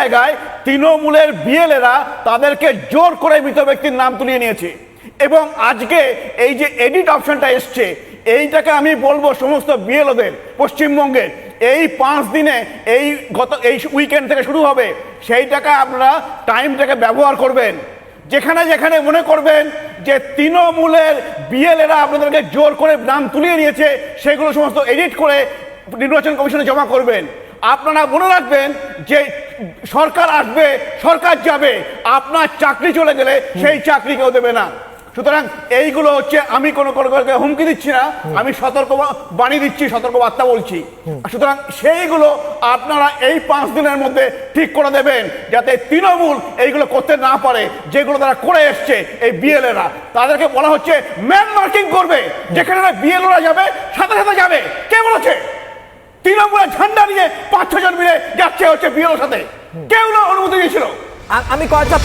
জায়গায় তৃণমূলের বিএলএরা তাদেরকে জোর করে মৃত ব্যক্তির নাম তুলিয়ে নিয়েছে। এবং আজকে এই যে এডিট অপশনটা এসছে, এইটাকে আমি বলবো সমস্ত বিএলওদের পশ্চিমবঙ্গের এই 5 দিনে এই উইকেন্ড থেকে শুরু হবে, সেইটাকে আপনারা টাইমটাকে ব্যবহার করবেন। যেখানে যেখানে মনে করবেন যে তৃণমূলের বিএলএরা আপনাদেরকে জোর করে নাম তুলিয়ে নিয়েছে, সেগুলো সমস্ত এডিট করে নির্বাচন কমিশনে জমা করবেন। আপনারা মনে রাখবেন যে সরকার আসবে, সরকার যাবে, আপনার চাকরি চলে গেলে সেই চাকরি কেউ দেবে না। সুতরাং এইগুলো হচ্ছে, আমি কোনো হুমকি দিচ্ছি না, আমি সতর্ক বাণী দিচ্ছি, সতর্ক বার্তা বলছি। সুতরাং সেইগুলো আপনারা এই 5 দিনের মধ্যে ঠিক করে দেবেন, যাতে তৃণমূল এইগুলো করতে না পারে। যেগুলো তারা করে এসছে এই বিএলএরা, তাদেরকে বলা হচ্ছে ম্যান মার্কিং করবে। যেখানে বিএলওরা যাবে সাথে সাথে যাবে। কে বলেছে? তৃণমূলের ঝান্ডা নিয়ে 5-6 জন মিলে যাচ্ছে হচ্ছে বিএলওর সাথে। কেউ না অনুমতি দিয়েছিল। আমি কয়েকটা